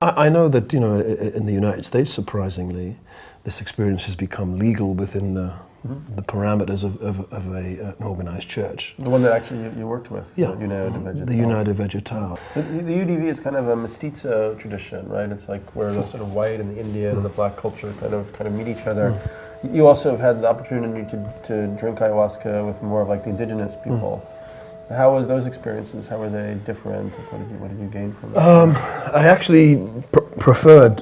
I know that, in the United States, surprisingly, this experience has become legal within the parameters of an organized church. The one that actually you worked with, yeah, the United Vegetal. So the UDV is kind of a mestizo tradition, right? It's like where the sort of white and the Indian and the black culture kind of meet each other. You also have had the opportunity to drink ayahuasca with more of like the indigenous people. How was those experiences? How were they different? What did you gain from them? I actually preferred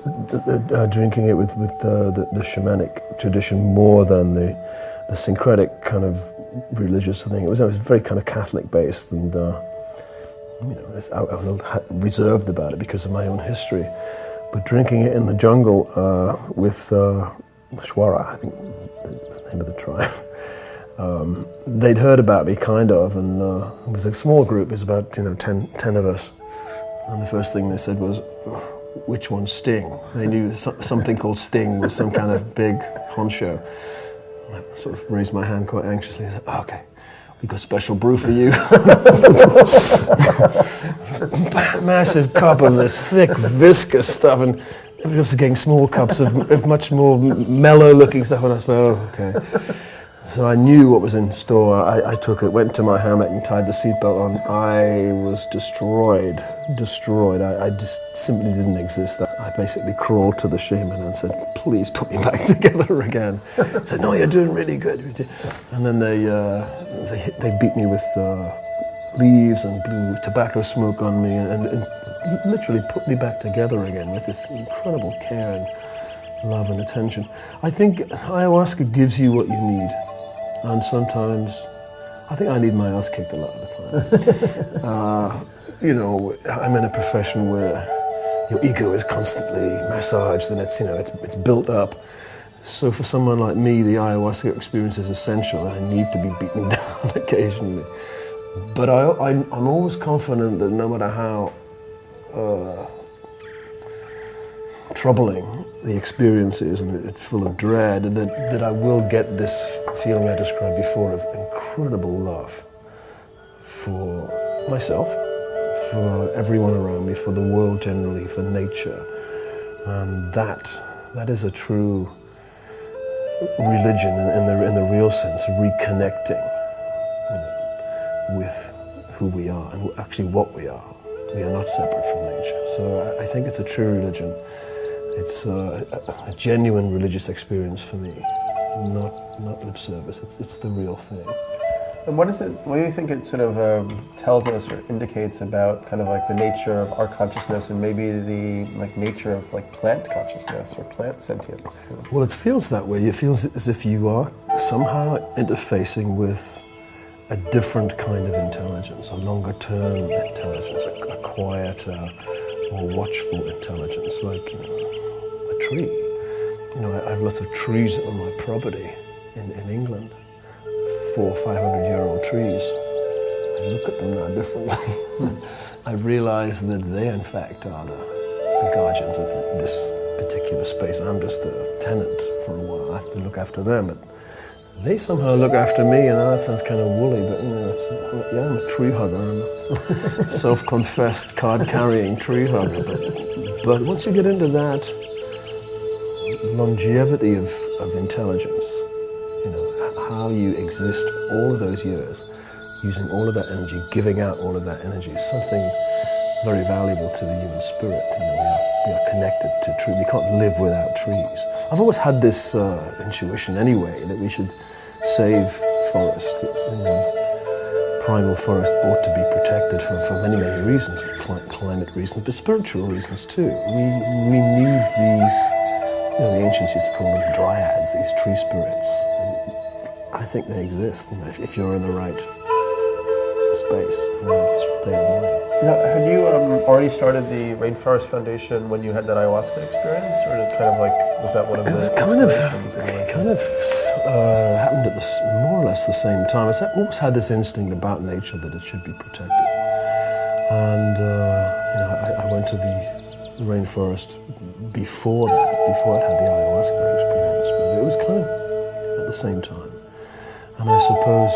drinking it with the shamanic tradition more than the syncretic kind of religious thing. It was very kind of Catholic based, and I was reserved about it because of my own history. But drinking it in the jungle with Shwara, I think was the name of the tribe. They'd heard about me, kind of, and it was a small group. It was about 10 of us. And the first thing they said was, "Which one's Sting?" They knew something called Sting was some kind of big honcho. I sort of raised my hand quite anxiously and said, "Oh, okay, we got special brew for you." Massive cup of this thick, viscous stuff, and everybody else was getting small cups of much more mellow-looking stuff. And I said, "Oh, okay." So I knew what was in store. I took it, went to my hammock and tied the seatbelt on. I was destroyed. I just simply didn't exist. I basically crawled to the shaman and said, "Please put me back together again." He said, "No, you're doing really good." And then they beat me with leaves and blew tobacco smoke on me and literally put me back together again with this incredible care and love and attention. I think ayahuasca gives you what you need. And sometimes, I think I need my ass kicked a lot of the time. I'm in a profession where your ego is constantly massaged and it's built up. So for someone like me, the ayahuasca experience is essential. I need to be beaten down occasionally. But I'm always confident that no matter how troubling the experience is, and it's full of dread, and that I will get this feeling I described before of incredible love for myself, for everyone around me, for the world generally, for nature. And that is a true religion in the real sense, reconnecting with who we are and actually what we are. We are not separate from nature. So I think it's a true religion. It's a genuine religious experience for me, not lip service. It's the real thing. And what do you think it sort of tells us or indicates about kind of like the nature of our consciousness and maybe the nature of plant consciousness or plant sentience? Well, it feels that way. It feels as if you are somehow interfacing with a different kind of intelligence, a longer term intelligence, a quieter, more watchful intelligence, like a tree. I have lots of trees on my property in England, 400 or 500-year-old trees. I look at them now differently. I realize that they, in fact, are the guardians of this particular space. I'm just a tenant for a while. I have to look after them, but they somehow look after me, and that sounds kind of woolly, but I'm a tree hugger. I'm a self-confessed card-carrying tree hugger. But once you get into that longevity of intelligence, how you exist for all of those years, using all of that energy, giving out all of that energy, is something very valuable to the human spirit. We are connected to trees. We can't live without trees. I've always had this intuition anyway that we should save forest. Primal forest ought to be protected for many, many reasons, climate reasons, but spiritual reasons too. We need these, the ancients used to call them dryads, these tree spirits. And I think they exist, if you're in the right space, state of mind. Now, had you already started the Rainforest Foundation when you had that ayahuasca experience, or was that one of the? It was kind of happened at more or less the same time. I always had this instinct about nature that it should be protected, and I went to the rainforest before I'd had the ayahuasca experience, but it was kind of at the same time, and I suppose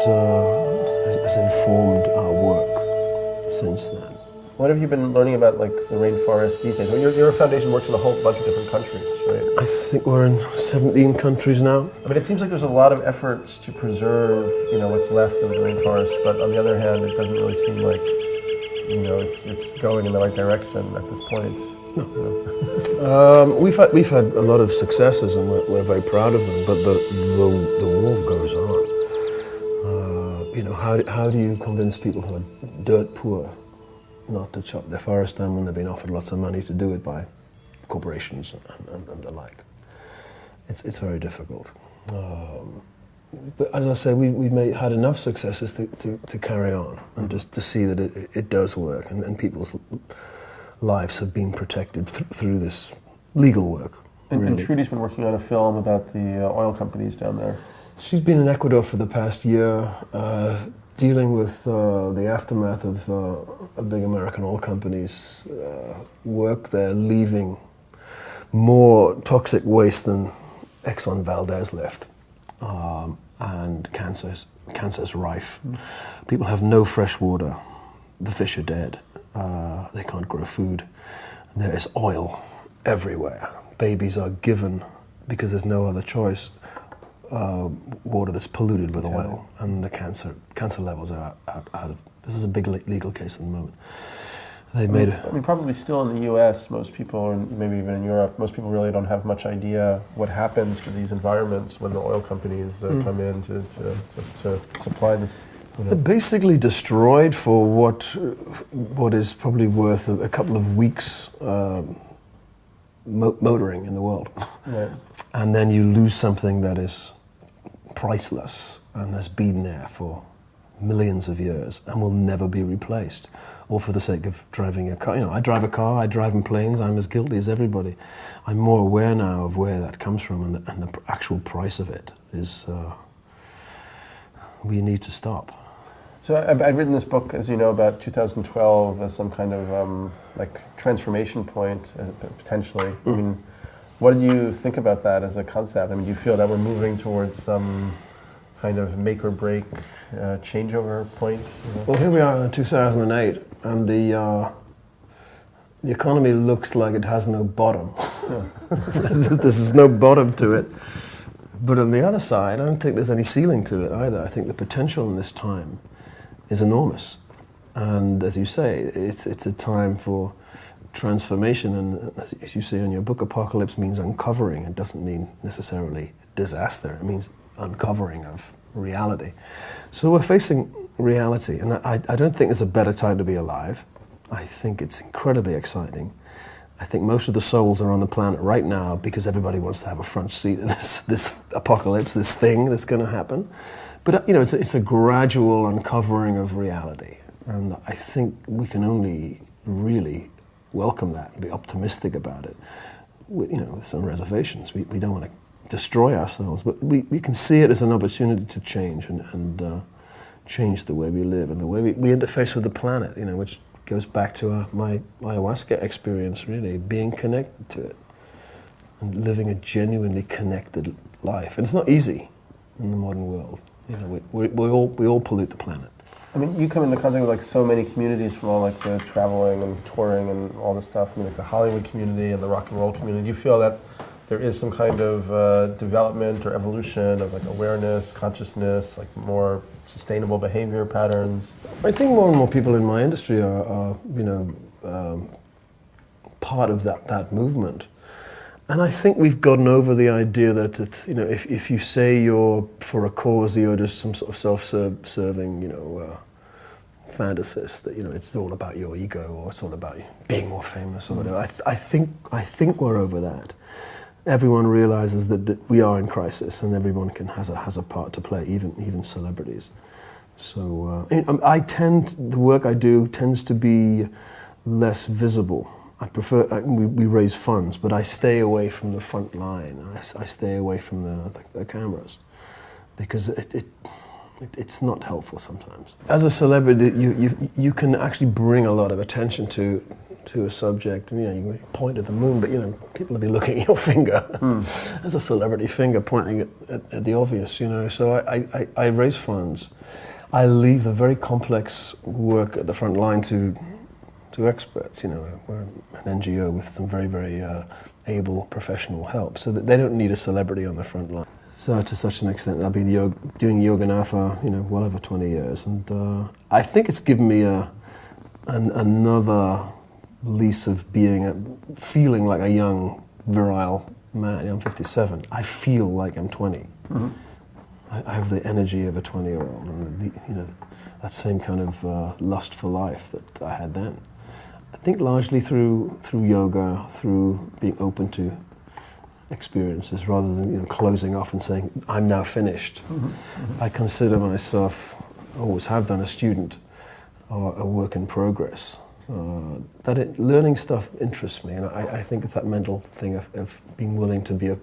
has informed our work since then. What have you been learning about like the rainforest these days? Well, your foundation works in a whole bunch of different countries, right? I think we're in 17 countries now. I mean, it seems like there's a lot of efforts to preserve, what's left of the rainforest, but on the other hand, it doesn't really seem like, it's going in the right direction at this point. No. We've had a lot of successes, and we're very proud of them. But the war goes on. How do you convince people who are dirt poor not to chop their forest down when they've been offered lots of money to do it by corporations and the like? It's very difficult. But as I say, we've had enough successes to carry on and just to see that it does work, and people's lives have been protected through this legal work. And Trudy's been working on a film about the oil companies down there. She's been in Ecuador for the past year, dealing with the aftermath of big American oil companies' work. They're leaving more toxic waste than Exxon Valdez left, and cancer's rife. People have no fresh water. The fish are dead. They can't grow food. There is oil everywhere. Babies are given, because there's no other choice, water that's polluted with oil, and the cancer levels are out of. This is a big legal case at the moment. They made. I mean, probably still in the U.S., most people, or maybe even in Europe, most people really don't have much idea what happens to these environments when the oil companies come in to supply this. They're basically destroyed for what is probably worth a couple of weeks motoring in the world. Right. And then you lose something that is priceless and has been there for millions of years and will never be replaced, all for the sake of driving a car. I drive a car, I drive in planes, I'm as guilty as everybody. I'm more aware now of where that comes from, and the actual price of it is, we need to stop. So I've written this book, as you know, about 2012 as some kind of transformation point, potentially. I mean, what do you think about that as a concept? I mean, do you feel that we're moving towards some kind of make or break changeover point? Well, here we are in 2008, and the economy looks like it has no bottom. There's no bottom to it. But on the other side, I don't think there's any ceiling to it either. I think the potential in this time is enormous. And as you say, it's a time for transformation, and as you say in your book, apocalypse means uncovering. It doesn't mean necessarily disaster. It means uncovering of reality. So we're facing reality, and I don't think there's a better time to be alive. I think it's incredibly exciting. I think most of the souls are on the planet right now because everybody wants to have a front seat in this apocalypse, this thing that's going to happen. But it's a gradual uncovering of reality, and I think we can only really welcome that and be optimistic about it, with some reservations. We don't want to destroy ourselves, but we can see it as an opportunity to change and change the way we live and the way we interface with the planet, which goes back to my ayahuasca experience, really, being connected to it and living a genuinely connected life. And it's not easy in the modern world. We all pollute the planet. I mean, you come into contact with so many communities from all the traveling and touring and all this stuff. I mean, the Hollywood community and the rock and roll community. Do you feel that there is some kind of development or evolution of awareness, consciousness, more sustainable behavior patterns? I think more and more people in my industry are part of that movement. And I think we've gotten over the idea that if you say you're for a cause, you're just some sort of self-serving, fantasist, that it's all about your ego, or it's all about being more famous or whatever. I think we're over that. Everyone realizes that we are in crisis, and everyone has a part to play, even celebrities. So the work I do tends to be less visible. I prefer, we raise funds, but I stay away from the front line. I stay away from the cameras, because it's not helpful sometimes. As a celebrity, you can actually bring a lot of attention to a subject, and you point at the moon, but people will be looking at your finger. As a celebrity finger pointing at the obvious, So I raise funds. I leave the very complex work at the front line to to experts. You know, we're an NGO with some very, very able professional help, so that they don't need a celebrity on the front line. So to such an extent, I've been doing yoga now for well over 20 years, and I think it's given me another lease of feeling like a young, virile man. I'm 57. I feel like I'm 20. Mm-hmm. I have the energy of a 20-year-old, and that same kind of lust for life that I had then. I think largely through yoga, through being open to experiences rather than closing off and saying I'm now finished. Mm-hmm. Mm-hmm. I consider myself, always have done, a student or a work in progress. Learning stuff interests me, and I think it's that mental thing of being willing to be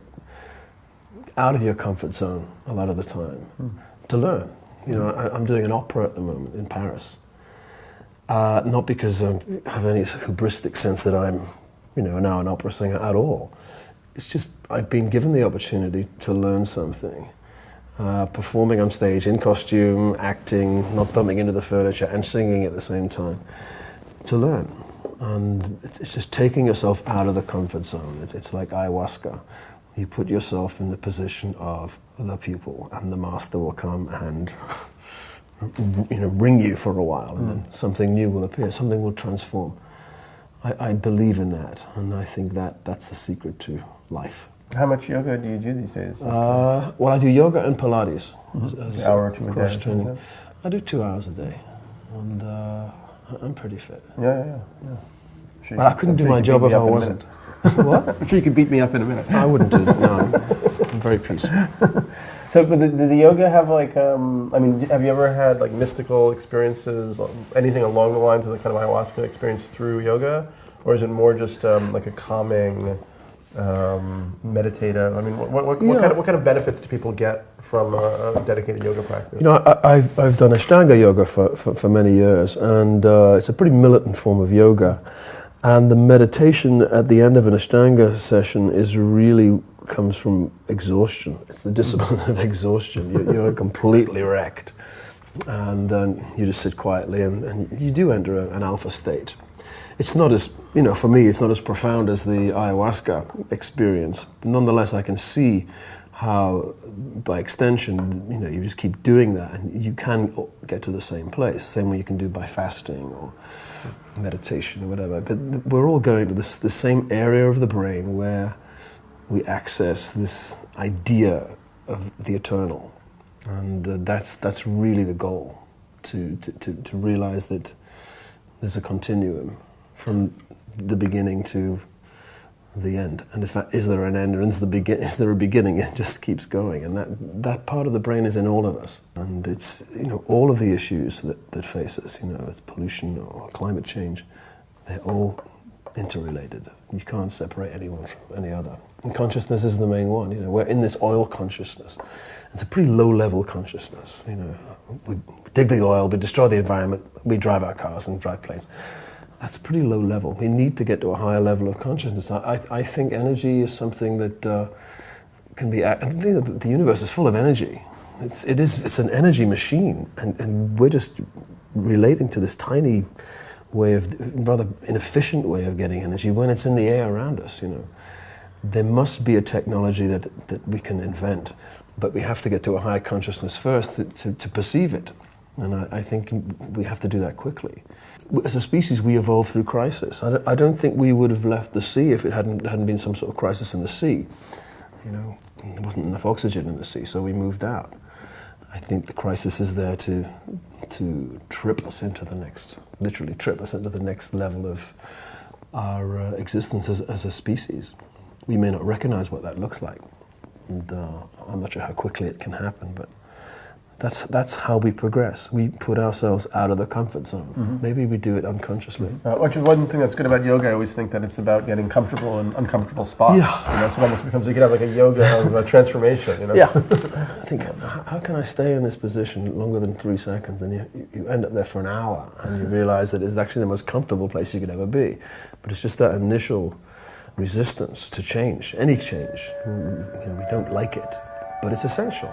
out of your comfort zone a lot of the time to learn. I'm doing an opera at the moment in Paris. Not because I have any hubristic sense that I'm, now an opera singer at all. It's just I've been given the opportunity to learn something. Performing on stage in costume, acting, not bumping into the furniture, and singing at the same time. To learn. And it's just taking yourself out of the comfort zone. It's like ayahuasca. You put yourself in the position of the pupil, and the master will come and bring you for a while, and then something new will appear, something will transform. I believe in that, and I think that's the secret to life. How much yoga do you do these days? Well, I do yoga and Pilates as an hour or two a cross day. training. I do 2 hours a day, and I'm pretty fit. Yeah. Sure, but I couldn't do my job if I wasn't. What? I'm sure you could beat me up in a minute. I wouldn't do that, no. I'm very peaceful. So, but did the yoga have have you ever had mystical experiences, anything along the lines of the kind of ayahuasca experience through yoga? Or is it more just like a calming, meditative? I mean, what kind of benefits do people get from a dedicated yoga practice? I've done Ashtanga yoga for many years, and it's a pretty militant form of yoga. And the meditation at the end of an Ashtanga session comes from exhaustion. It's the discipline of exhaustion. You're completely wrecked. And then you just sit quietly, and you do enter an alpha state. It's not as, for me, it's not as profound as the ayahuasca experience. Nonetheless, I can see how, by extension, you just keep doing that, and you can get to the same place, the same way you can do by fasting or meditation or whatever. But we're all going to the same area of the brain where we access this idea of the eternal, and that's really the goal, to realize that there's a continuum from the beginning to the end. And in fact, is there an end, or is there a beginning? It just keeps going, and that part of the brain is in all of us. And it's all of the issues that face us, it's pollution or climate change, they're all interrelated. You can't separate anyone from any other. And consciousness is the main one. We're in this oil consciousness. It's a pretty low-level consciousness. We dig the oil, we destroy the environment, we drive our cars and drive planes. That's pretty low level. We need to get to a higher level of consciousness. I think energy is something that can be. I think that the universe is full of energy. It's an energy machine, and we're just relating to this tiny way of, rather inefficient way of getting energy when it's in the air around us. There must be a technology that we can invent, but we have to get to a higher consciousness first to perceive it. And I think we have to do that quickly. As a species, we evolved through crisis. I don't think we would have left the sea if it hadn't been some sort of crisis in the sea. There wasn't enough oxygen in the sea, so we moved out. I think the crisis is there to trip us into the next, literally trip us into the next level of our existence as a species. We may not recognize what that looks like, and I'm not sure how quickly it can happen, but that's how we progress. We put ourselves out of the comfort zone. Mm-hmm. Maybe we do it unconsciously. Which is one thing that's good about yoga. I always think that it's about getting comfortable in uncomfortable spots. Yeah. So it almost becomes, you can have like a yoga of transformation. Yeah. I think, how can I stay in this position longer than 3 seconds? And you end up there for an hour, and you realize that it's actually the most comfortable place you could ever be. But it's just that initial resistance to change, any change. We don't like it, but it's essential.